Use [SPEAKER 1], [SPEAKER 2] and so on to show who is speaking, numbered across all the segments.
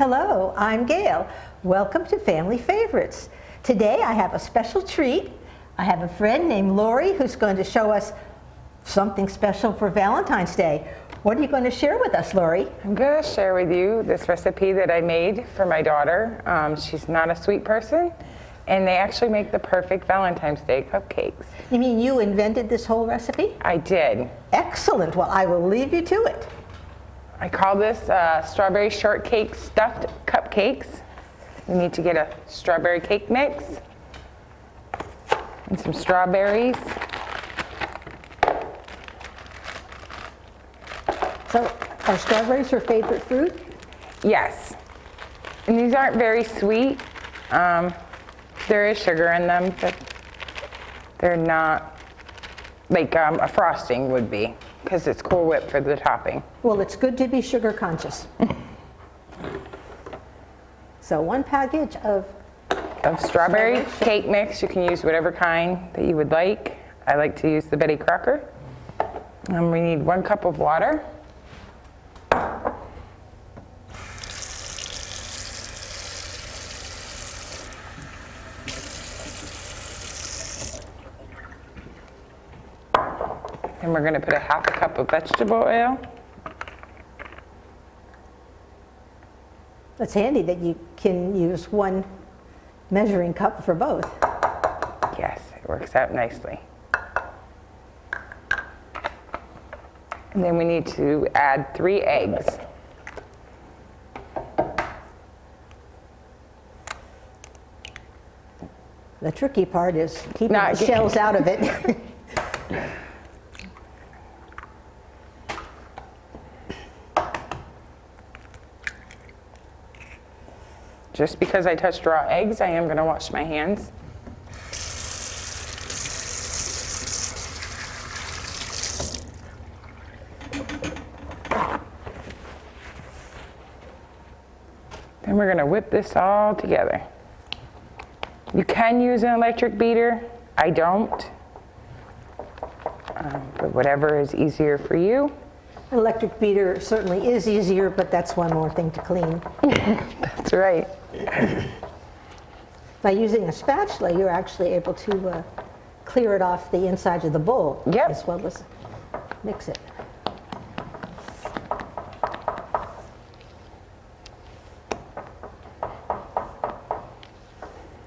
[SPEAKER 1] Hello, I'm Gail. Welcome to Family Favorites. Today I have a special treat. I have a friend named Laure who's going to show us something special for Valentine's Day. What are you going to share with us, Laure?
[SPEAKER 2] I'm going to share with you this recipe that I made for my daughter. She's not a sweet person, and they actually make the perfect Valentine's Day cupcakes.
[SPEAKER 1] You mean you invented this whole recipe?
[SPEAKER 2] I did.
[SPEAKER 1] Excellent. Well, I will leave you to it.
[SPEAKER 2] I call this Strawberry Shortcake Stuffed Cupcakes. You need to get a strawberry cake mix and some strawberries.
[SPEAKER 1] So, are strawberries your favorite fruit?
[SPEAKER 2] Yes. And these aren't very sweet. There is sugar in them, but they're not like a frosting would be, because it's Cool Whip for the topping.
[SPEAKER 1] Well, it's good to be sugar conscious. So 1 package of
[SPEAKER 2] strawberry cake mix. You can use whatever kind that you would like. I like to use the Betty Crocker. And we need 1 cup of water. And we're going to put a 1/2 cup of vegetable oil.
[SPEAKER 1] It's handy that you can use 1 measuring cup for both.
[SPEAKER 2] Yes, it works out nicely. And then we need to add 3 eggs.
[SPEAKER 1] The tricky part is keeping the shells out of it.
[SPEAKER 2] Just because I touched raw eggs, I am going to wash my hands. Then we're going to whip this all together. You can use an electric beater. I don't. But whatever is easier for you.
[SPEAKER 1] An electric beater certainly is easier, but that's one more thing to clean.
[SPEAKER 2] That's right.
[SPEAKER 1] By using a spatula, you're actually able to clear it off the inside of the bowl,
[SPEAKER 2] yep,
[SPEAKER 1] as well as mix it.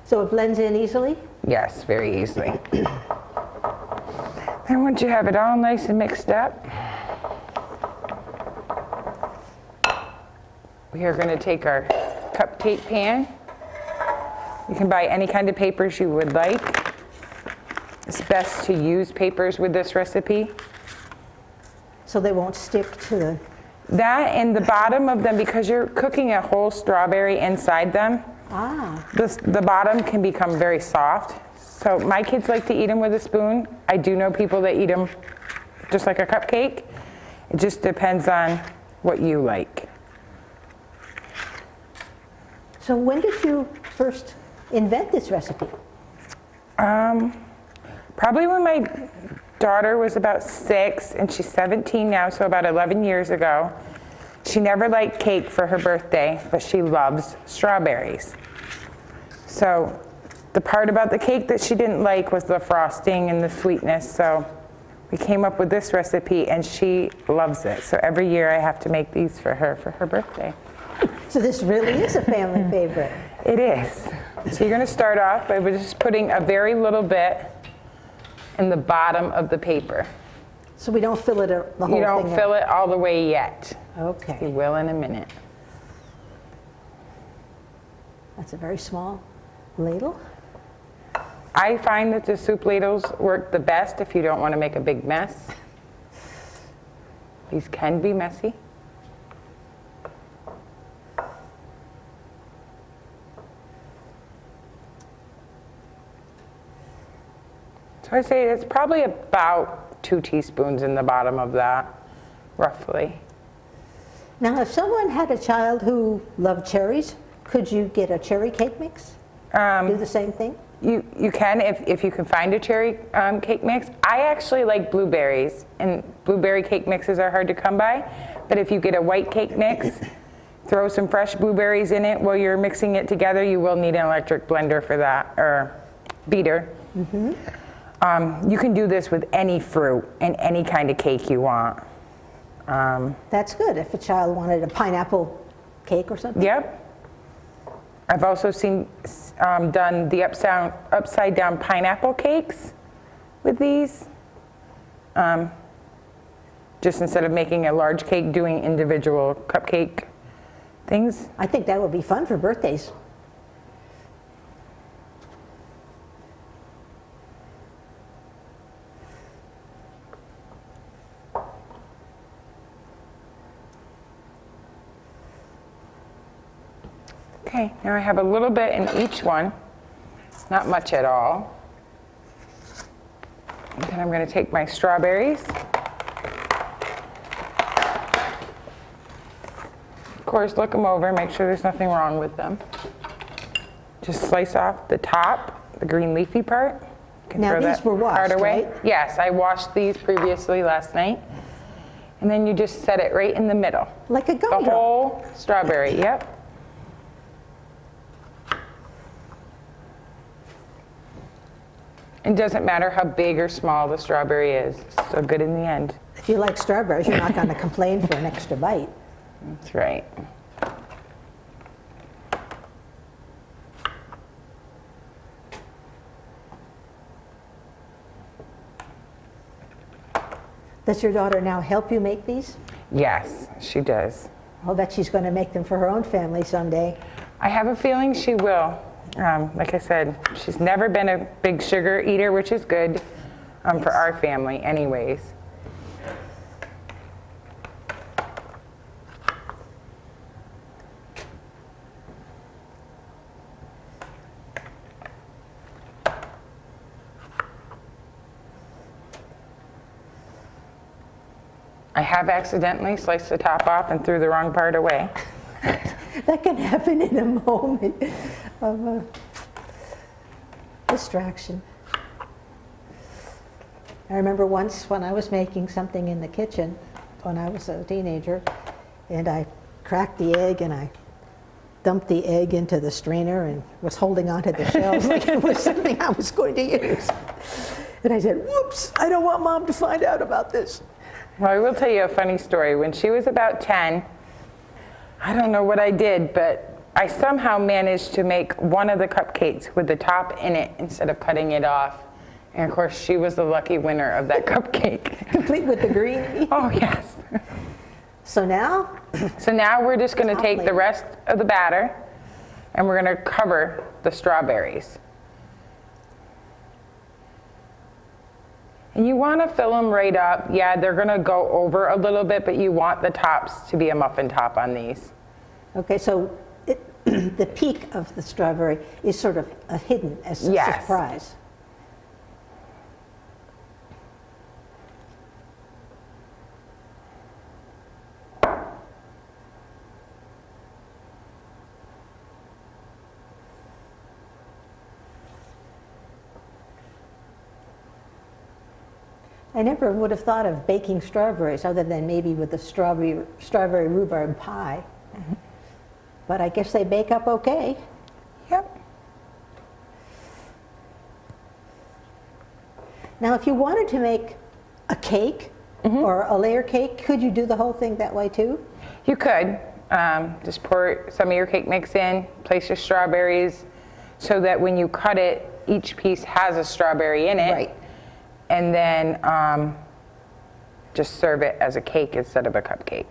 [SPEAKER 1] So it blends in easily?
[SPEAKER 2] Yes, very easily. And once you have it all nice and mixed up, we are going to take our cupcake pan. You can buy any kind of papers you would like. It's best to use papers with this recipe.
[SPEAKER 1] So they won't stick to the...
[SPEAKER 2] That and the bottom of them, because you're cooking a whole strawberry inside them, the bottom can become very soft. So my kids like to eat them with a spoon. I do know people that eat them just like a cupcake. It just depends on what you like.
[SPEAKER 1] So when did you first invent this recipe?
[SPEAKER 2] Probably when my daughter was about 6, and she's 17 now, so about 11 years ago. She never liked cake for her birthday, but she loves strawberries. So the part about the cake that she didn't like was the frosting and the sweetness, so we came up with this recipe, and she loves it. So every year I have to make these for her birthday.
[SPEAKER 1] So this really is a family favorite.
[SPEAKER 2] It is. So you're going to start off by just putting a very little bit in the bottom of the paper.
[SPEAKER 1] So we don't fill it the whole thing.
[SPEAKER 2] You don't fill it all the way yet.
[SPEAKER 1] Okay.
[SPEAKER 2] You will in a minute.
[SPEAKER 1] That's a very small ladle.
[SPEAKER 2] I find that the soup ladles work the best if you don't want to make a big mess. These can be messy. So I say it's probably about 2 teaspoons in the bottom of that, roughly.
[SPEAKER 1] Now, if someone had a child who loved cherries, could you get a cherry cake mix? Do the same thing?
[SPEAKER 2] You can if you can find a cherry cake mix. I actually like blueberries, and blueberry cake mixes are hard to come by. But if you get a white cake mix, Throw some fresh blueberries in it while you're mixing it together. You will need an electric blender for that, or beater. You can do this with any fruit and any kind of cake you want.
[SPEAKER 1] That's good if a child wanted a pineapple cake or something.
[SPEAKER 2] Yep. I've also seen done the upside down pineapple cakes with these. Just instead of making a large cake, doing individual cupcake things.
[SPEAKER 1] I think that would be fun for birthdays.
[SPEAKER 2] Okay, now I have a little bit in each one, not much at all. And then I'm going to take my strawberries. Of course, look them over, make sure there's nothing wrong with them. Just slice off the top, the green leafy part. You can
[SPEAKER 1] Now
[SPEAKER 2] throw
[SPEAKER 1] these
[SPEAKER 2] that
[SPEAKER 1] were washed,
[SPEAKER 2] part away.
[SPEAKER 1] right?
[SPEAKER 2] Yes, I washed these previously last night. And then you just set it right in the middle.
[SPEAKER 1] Like a
[SPEAKER 2] The
[SPEAKER 1] gumdrop.
[SPEAKER 2] whole strawberry, yep. It doesn't matter how big or small the strawberry is, it's still good in the end.
[SPEAKER 1] If you like strawberries, you're not going to complain for an extra bite.
[SPEAKER 2] That's right.
[SPEAKER 1] Does your daughter now help you make these?
[SPEAKER 2] Yes, she does.
[SPEAKER 1] I'll bet she's going to make them for her own family someday.
[SPEAKER 2] I have a feeling she will. Like I said, she's never been a big sugar eater, which is good for our family anyways. I have accidentally sliced the top off and threw the wrong part away.
[SPEAKER 1] That can happen in a moment of distraction. I remember once when I was making something in the kitchen when I was a teenager, and I cracked the egg and I dumped the egg into the strainer and was holding onto the shells like it was something I was going to use. And I said, whoops, I don't want Mom to find out about this.
[SPEAKER 2] Well, I will tell you a funny story. When she was about 10, I don't know what I did, but I somehow managed to make one of the cupcakes with the top in it instead of cutting it off. And of course, she was the lucky winner of that cupcake.
[SPEAKER 1] Complete with the green.
[SPEAKER 2] Oh, yes.
[SPEAKER 1] So now,
[SPEAKER 2] So now we're just going to
[SPEAKER 1] Top
[SPEAKER 2] take the
[SPEAKER 1] layer.
[SPEAKER 2] rest of the batter and we're going to cover the strawberries. And you want to fill them right up. Yeah, they're going to go over a little bit, but you want the tops to be a muffin top on these.
[SPEAKER 1] okay, so the peak of the strawberry is sort of hidden as a
[SPEAKER 2] Yes.
[SPEAKER 1] surprise. I never would have thought of baking strawberries other than maybe with the strawberry rhubarb pie. But I guess they bake up okay.
[SPEAKER 2] Yep.
[SPEAKER 1] Now, if you wanted to make a cake or a layer cake, could you do the whole thing that way too?
[SPEAKER 2] You could. Just pour some of your cake mix in, place your strawberries so that when you cut it, each piece has a strawberry in it.
[SPEAKER 1] Right.
[SPEAKER 2] And then just serve it as a cake instead of a cupcake.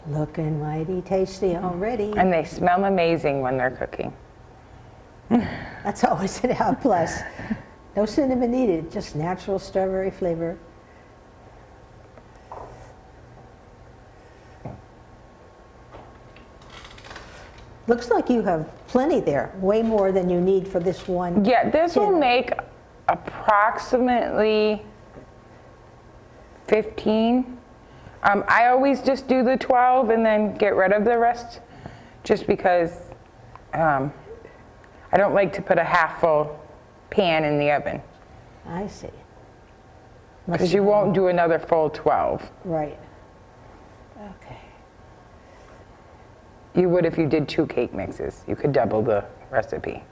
[SPEAKER 1] Looking mighty tasty already.
[SPEAKER 2] And they smell amazing when they're cooking.
[SPEAKER 1] That's always a plus. No cinnamon needed, just natural strawberry flavor. Looks like you have plenty there, way more than you need for this one.
[SPEAKER 2] Yeah, this will
[SPEAKER 1] tin.
[SPEAKER 2] make approximately 15. I always just do the 12 and then get rid of the rest, just because I don't like to put a half full pan in the oven.
[SPEAKER 1] I see.
[SPEAKER 2] Because you won't do another full 12.
[SPEAKER 1] Right. Okay.
[SPEAKER 2] You would if you did 2 cake mixes. You could double the recipe.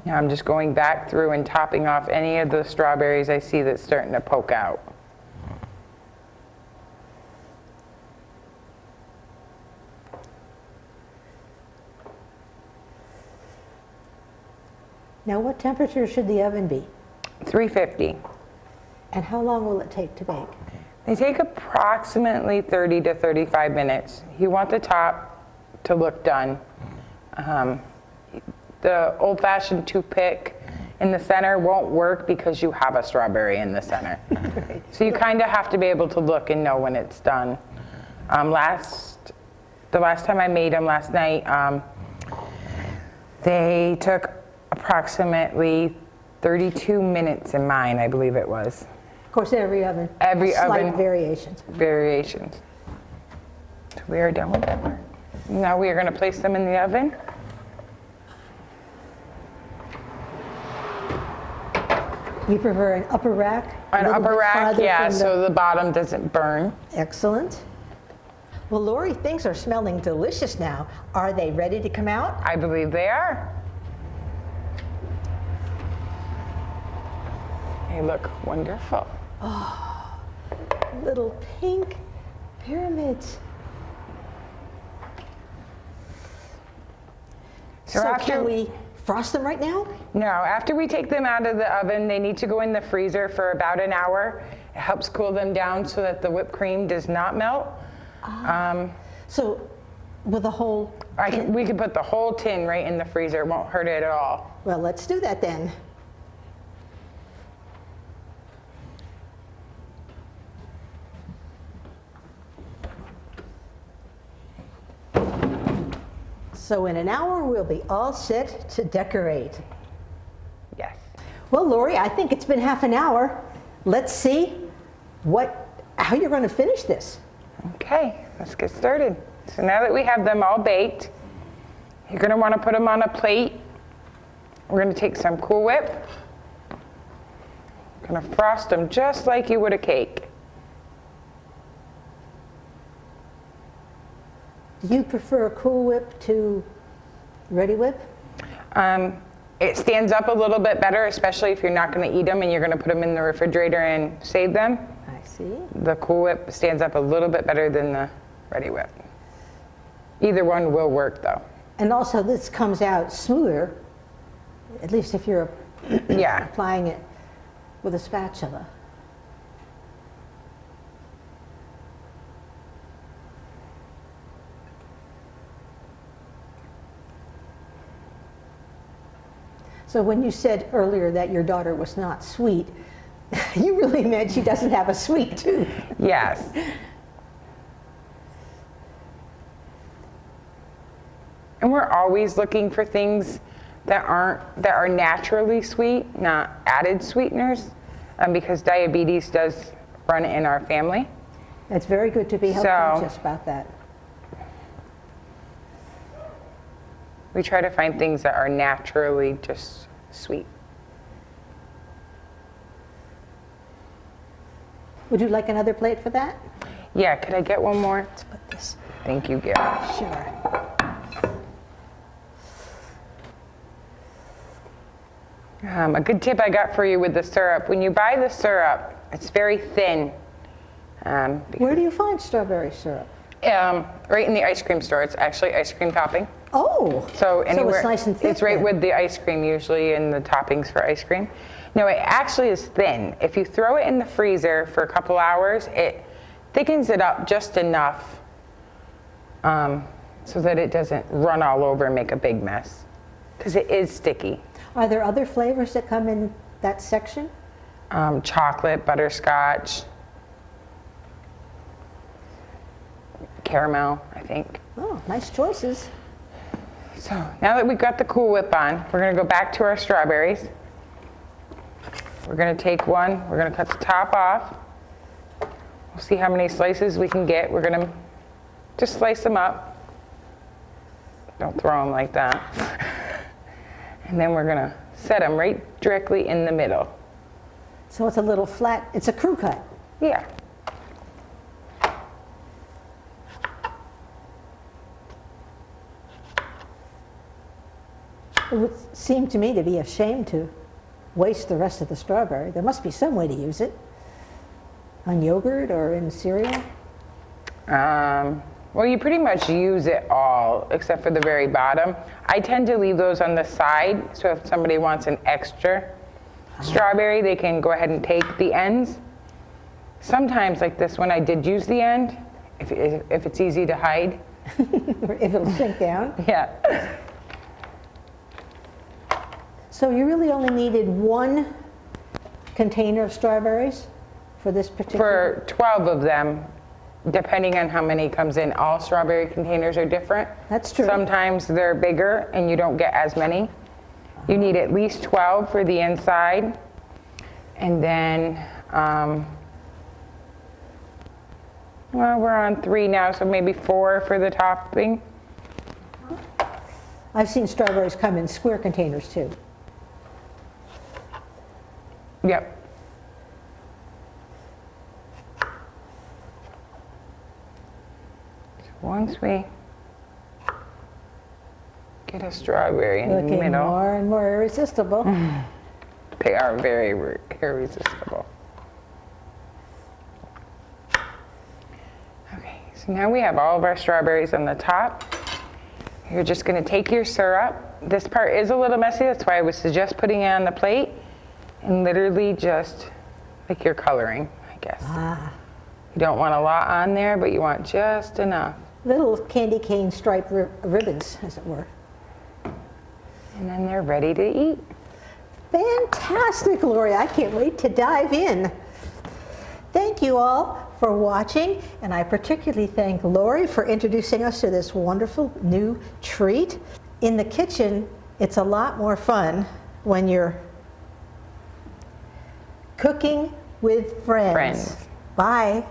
[SPEAKER 2] Now I'm just going back through and topping off any of the strawberries I see that's starting to poke out.
[SPEAKER 1] Now, what temperature should the oven be?
[SPEAKER 2] 350.
[SPEAKER 1] And how long will it take to bake?
[SPEAKER 2] They take approximately 30 to 35 minutes. You want the top to look done. The old-fashioned toothpick in the center won't work because you have a strawberry in the center. So you kind of have to be able to look and know when it's done. The last time I made them last night, they took approximately 32 minutes in mine, I believe it was.
[SPEAKER 1] Of course, every oven.
[SPEAKER 2] Slight
[SPEAKER 1] variations.
[SPEAKER 2] Variations. So we are done with that work. Now we are going to place them in the oven.
[SPEAKER 1] You prefer an upper rack?
[SPEAKER 2] An upper rack, yeah,
[SPEAKER 1] so
[SPEAKER 2] so the bottom doesn't burn.
[SPEAKER 1] Excellent. Well, Laure, things are smelling delicious now. Are they ready to come out?
[SPEAKER 2] I believe they are. They look wonderful.
[SPEAKER 1] Little pink pyramids. So can we frost them right now?
[SPEAKER 2] No, after we take them out of the oven, they need to go in the freezer for about an hour. It helps cool them down so that the whipped cream does not melt.
[SPEAKER 1] So with a whole
[SPEAKER 2] we could put the whole tin right in the freezer. It won't hurt it at all.
[SPEAKER 1] Well, let's do that then. So in an hour, we'll be all set to decorate.
[SPEAKER 2] Yes.
[SPEAKER 1] Well, Laure, I think it's been half an hour. Let's see how you're going to finish this.
[SPEAKER 2] Okay, let's get started. So now that we have them all baked, you're going to want to put them on a plate. We're going to take some Cool Whip. We're going to frost them just like you would a cake.
[SPEAKER 1] Do you prefer Cool Whip to Ready Whip?
[SPEAKER 2] It stands up a little bit better, especially if you're not going to eat them and you're going to put them in the refrigerator and save them.
[SPEAKER 1] I see.
[SPEAKER 2] The Cool Whip stands up a little bit better than the Ready Whip. Either one will work though.
[SPEAKER 1] And also this comes out smoother, at least if you're
[SPEAKER 2] Yeah.
[SPEAKER 1] applying it with a spatula. So when you said earlier that your daughter was not sweet, you really meant she doesn't have a sweet tooth.
[SPEAKER 2] Yes. And we're always looking for things that are naturally sweet, not added sweeteners, because diabetes does run in our family.
[SPEAKER 1] It's very good to be health conscious about that.
[SPEAKER 2] We try to find things that are naturally just sweet.
[SPEAKER 1] Would you like another plate for that?
[SPEAKER 2] Yeah, could I get one more?
[SPEAKER 1] Let's put this.
[SPEAKER 2] Thank you, Gail.
[SPEAKER 1] Sure.
[SPEAKER 2] A good tip I got for you with the syrup, when you buy the syrup, it's very thin.
[SPEAKER 1] Where do you find strawberry syrup?
[SPEAKER 2] Right in the ice cream store. It's actually ice cream topping.
[SPEAKER 1] Oh,
[SPEAKER 2] So anywhere,
[SPEAKER 1] it's nice and thick.
[SPEAKER 2] it's right
[SPEAKER 1] then.
[SPEAKER 2] with the ice cream usually in the toppings for ice cream. No, it actually is thin. If you throw it in the freezer for a couple hours, it thickens it up just enough so that it doesn't run all over and make a big mess, because it is sticky.
[SPEAKER 1] Are there other flavors that come in that section?
[SPEAKER 2] Chocolate, butterscotch, caramel, I think.
[SPEAKER 1] Oh, nice choices.
[SPEAKER 2] So now that we've got the Cool Whip on, we're going to go back to our strawberries. We're gonna take one, we're gonna cut the top off. We'll see how many slices we can get. We're gonna just slice them up. Don't throw them like that. And then we're gonna set them right directly in the middle.
[SPEAKER 1] So it's a little flat, it's a crew cut.
[SPEAKER 2] Yeah.
[SPEAKER 1] It would seem to me to be a shame to waste the rest of the strawberry. There must be some way to use it. On yogurt or in cereal?
[SPEAKER 2] Well, you pretty much use it all except for the very bottom. I tend to leave those on the side, so if somebody wants an extra strawberry, they can go ahead and take the ends. Sometimes, like this one, I did use the end, if it's easy to hide.
[SPEAKER 1] Or if it'll sink down?
[SPEAKER 2] Yeah.
[SPEAKER 1] So you really only needed one container of strawberries for this particular?
[SPEAKER 2] For 12 of them, depending on how many comes in. All strawberry containers are different.
[SPEAKER 1] That's true.
[SPEAKER 2] Sometimes they're bigger and you don't get as many. You need at least 12 for the inside. And then, well, we're on 3 now, so maybe 4 for the topping.
[SPEAKER 1] I've seen strawberries come in square containers too.
[SPEAKER 2] Yep. Once we get a strawberry in the
[SPEAKER 1] Looking
[SPEAKER 2] middle,
[SPEAKER 1] more and more irresistible.
[SPEAKER 2] they are very irresistible. Okay, so now we have all of our strawberries on the top. You're just going to take your syrup. This part is a little messy, that's why I would suggest putting it on the plate and literally just like you're coloring, I guess. You don't want a lot on there, but you want just enough.
[SPEAKER 1] Little candy cane striped ribbons, as it were.
[SPEAKER 2] And then they're ready to eat.
[SPEAKER 1] Fantastic, Laure. I can't wait to dive in. Thank you all for watching, and I particularly thank Laure for introducing us to this wonderful new treat. In the kitchen, it's a lot more fun when you're cooking with friends.
[SPEAKER 2] Friends.
[SPEAKER 1] Bye.